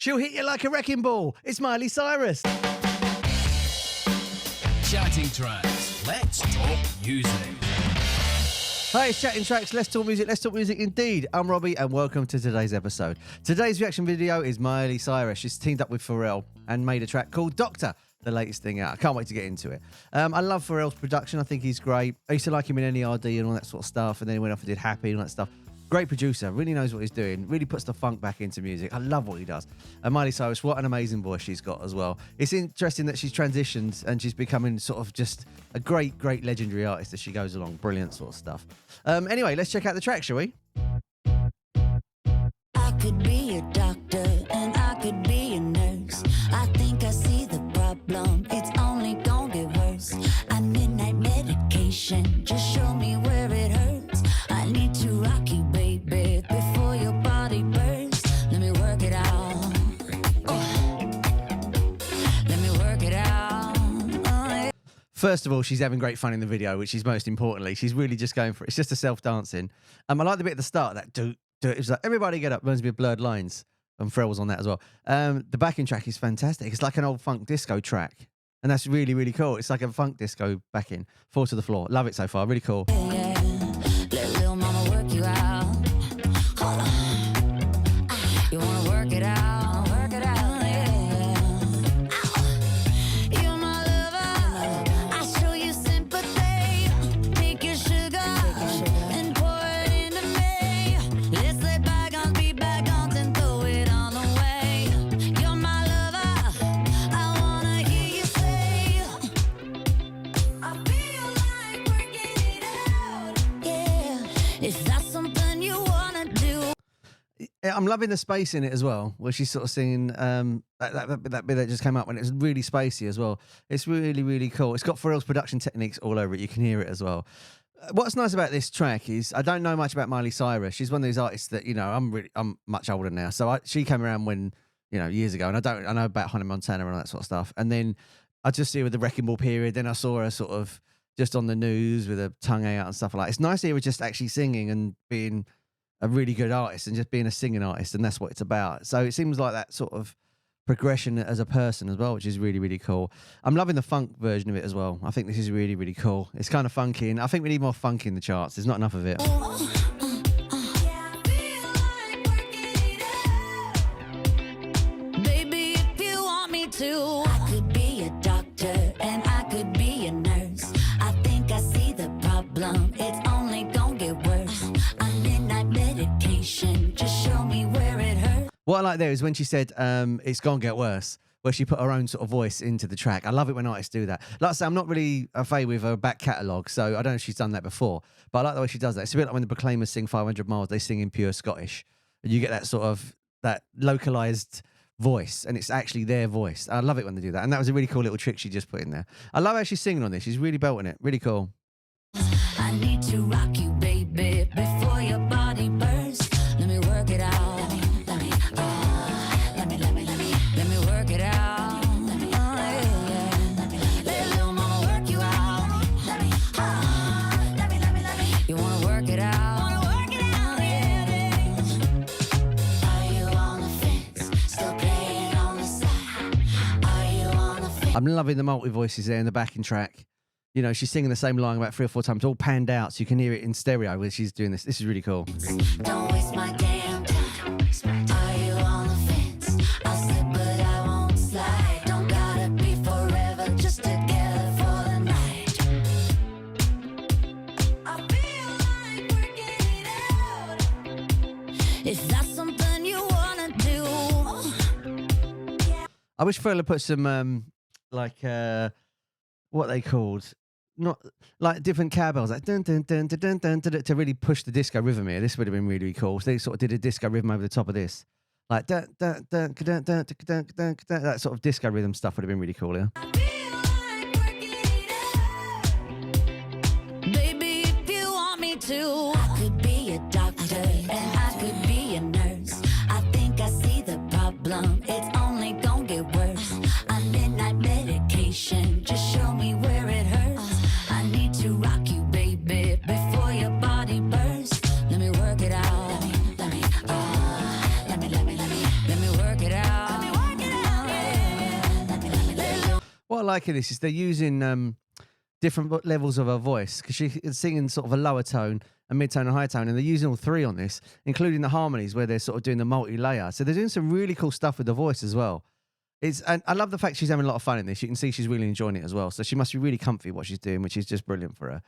She'll hit you like a wrecking ball. It's Miley Cyrus. Chatting Tracks. Let's talk music. Hi, it's Chatting Tracks. Let's talk music. Let's talk music indeed. I'm Robbie and welcome to today's episode. Today's reaction video is Miley Cyrus. She's teamed up with Pharrell and made a track called Doctor, the latest thing out. I can't wait to get into it. I love Pharrell's production. I think he's great. I used to like him in NERD and all that sort of stuff. And then he went off and did Happy and all that stuff. Great producer, really knows what he's doing, really puts the funk back into music. I love what he does. And Miley Cyrus, what an amazing voice she's got as well. It's interesting that she's transitioned and she's becoming sort of just a great legendary artist as she goes along. Brilliant sort of stuff. Anyway, let's check out the track, shall we? I could be a doctor and I could be a nurse. I think I see the problem, it's only gonna get worse. I midnight medication, just show me where it hurts. I need to rock you, baby, before your body bursts. Let me work it out. Let me work it out. First of all, she's having great fun in the video, which is most importantly. She's really just going for it. It's just a self-dancing. I like the bit at the start, that do. It was like, everybody get up, reminds me of Blurred Lines. And Pharrell was on that as well. The backing track is fantastic. It's like an old funk disco track. And that's really cool. It's like a funk disco backing. Fall to the floor. Love it so far. Really cool. Yeah. Let little mama work you out. Hold on. You wanna work it out, yeah. You're my lover. I show you sympathy. Take your sugar and pour it into me. Let's let bygones be bygones and throw it on away. You're my lover. I wanna hear you say, I feel like working it out. Yeah, if that's something you wanna do. I'm loving the space in it as well, where she's sort of singing that bit that just came up when it's really spacey as well. It's really cool. It's got Pharrell's production techniques all over it. You can hear it as well. What's nice about this track is I don't know much about Miley Cyrus. She's one of those artists that, you know, I'm much older now. So she came around when, you know, years ago, and I know about Hannah Montana and all that sort of stuff. And then I just see her with the Wrecking Ball period. Then I saw her sort of just on the news with her tongue out and stuff like that. It's nice to hear her just actually singing and being a really good artist and just being a singing artist, and that's what it's about. So it seems like that sort of progression as a person as well, which is really cool. I'm loving the funk version of it as well. I think this is really cool. It's kind of funky, and I think we need more funk in the charts. There's not enough of it. Baby, if you want me to, I could be a doctor and I could be a nurse. I think I see the problem, it's only gonna get worse. I'm midnight medication, just show me where it hurts. What I like there is when she said, it's gonna get worse, where she put her own sort of voice into the track. I love it when artists do that. Like I say, I'm not really a favourite with her back catalogue, so I don't know if she's done that before, but I like the way she does that. It's a bit like when the Proclaimers sing 500 Miles, they sing in pure Scottish. And you get that sort of, that localised voice, and it's actually their voice. I love it when they do that, and that was a really cool little trick she just put in there. I love how she's singing on this. She's really belting it. Really cool. I need to rock you, baby, before your body bursts. Let me work it out. Let me work it out. Yeah. Let little mama work you out. You wanna work it out? Yeah. Are you on the fence? Still playing on the side? Are you on the fence? I'm loving the multi-voices there in the backing track. You know, she's singing the same line about 3 or 4 times, all panned out, so you can hear it in stereo when she's doing this. This is really cool. Don't waste my damn time. Are you on the fence? I'll slip, but I won't slide. Don't gotta be forever, just together for the night. I feel like working it out. If that's something you wanna do. I wish Pharrell had put some, what they called, not like different cowbells, like dun dun dun dun dun dun, dun, to really push the disco rhythm here. This would have been really cool. So they sort of did a disco rhythm over the top of this, like dun dun dun dun dun dun dun dun, that sort of disco rhythm stuff would have been really cool. Yeah. I feel like working it out. Baby, if you want me to, I could be a doctor and I could be a nurse. I think I see the problem, it's only gonna get worse. I'm midnight medication, just show me where it hurts. I need to rock you, baby, before your body bursts. Let me work it out. Let me work it out. like in this is they're using different levels of her voice, because she's singing sort of a lower tone, a mid-tone, and high tone, and they're using all three on this, including the harmonies where they're sort of doing the multi-layer. So they're doing some really cool stuff with the voice as well. And I love the fact she's having a lot of fun in this. You can see she's really enjoying it as well. So she must be really comfy what she's doing, which is just brilliant for her.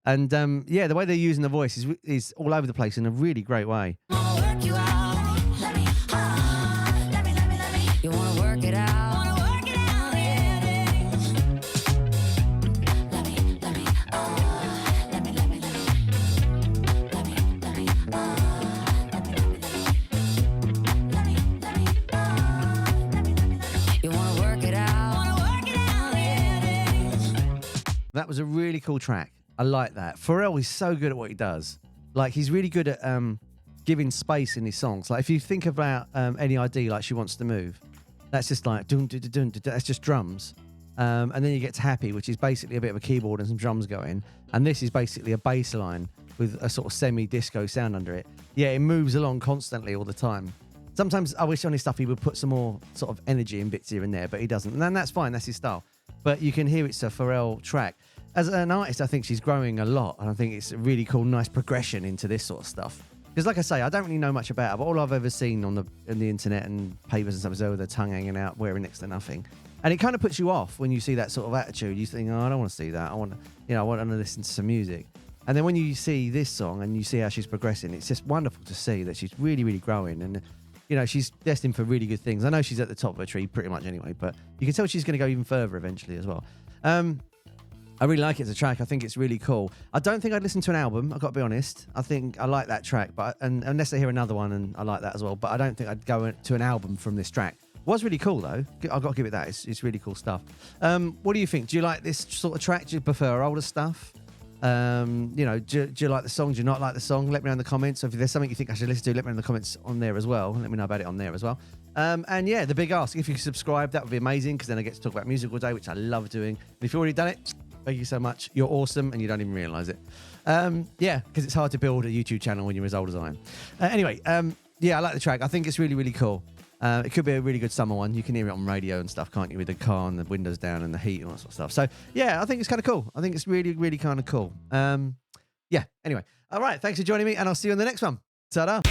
And yeah, the way they're using the voice is all over the place in a really great way. Wanna work you out. Let me, let me. You wanna work it out. Wanna work it out, yeah. Let me, let me, let me, let me. Let me, let me, you wanna work it out. Wanna work it out, yeah. That was a really cool track. I like that. Pharrell is so good at what he does. Like, he's really good at giving space in his songs. Like, if you think about Any ID, like She Wants to Move, that's just like, dun, dun, dun, dun, dun, that's just drums. And then you get to Happy, which is basically a bit of a keyboard and some drums going. And this is basically a bass line with a sort of semi-disco sound under it. Yeah, it moves along constantly all the time. Sometimes I wish on his stuff he would put some more sort of energy and bits here and there, but he doesn't. And then that's fine, that's his style. But you can hear it's a Pharrell track. As an artist, I think she's growing a lot, and I think it's a really cool, nice progression into this sort of stuff. Because, like I say, I don't really know much about her, but all I've ever seen on the internet and papers and stuff is her with her tongue hanging out, wearing next to nothing, and it kind of puts you off when you see that sort of attitude. You think, oh, I don't want to see that. I want to listen to some music. And then when you see this song and you see how she's progressing, it's just wonderful to see that she's really, really growing, and she's destined for really good things. I know she's at the top of her tree pretty much anyway, but you can tell she's going to go even further eventually as well. I really like it as a track. I think it's really cool. I don't think I'd listen to an album, I've got to be honest. I think I like that track, but unless I hear another one, and I like that as well. But I don't think I'd go to an album from this track. Was really cool though. I've got to give it that. It's really cool stuff. What do you think? Do you like this sort of track? Do you prefer older stuff? Do you like the song? Do you not like the song? Let me know in the comments. So if there's something you think I should listen to, let me know in the comments on there as well. Let me know about it on there as well. And yeah, the big ask, if you could subscribe, that would be amazing, because then I get to talk about music all day, which I love doing. And if you've already done it, thank you so much. You're awesome, and you don't even realise it. Yeah, because it's hard to build a YouTube channel when you're as old as I am. Anyway, yeah, I like the track. I think it's really, really cool. It could be a really good summer one. You can hear it on radio and stuff, can't you, with the car and the windows down and the heat and all that sort of stuff. So, yeah, I think it's kind of cool. I think it's really, really kind of cool. Yeah, anyway. All right, thanks for joining me, and I'll see you on the next one. Ta-da.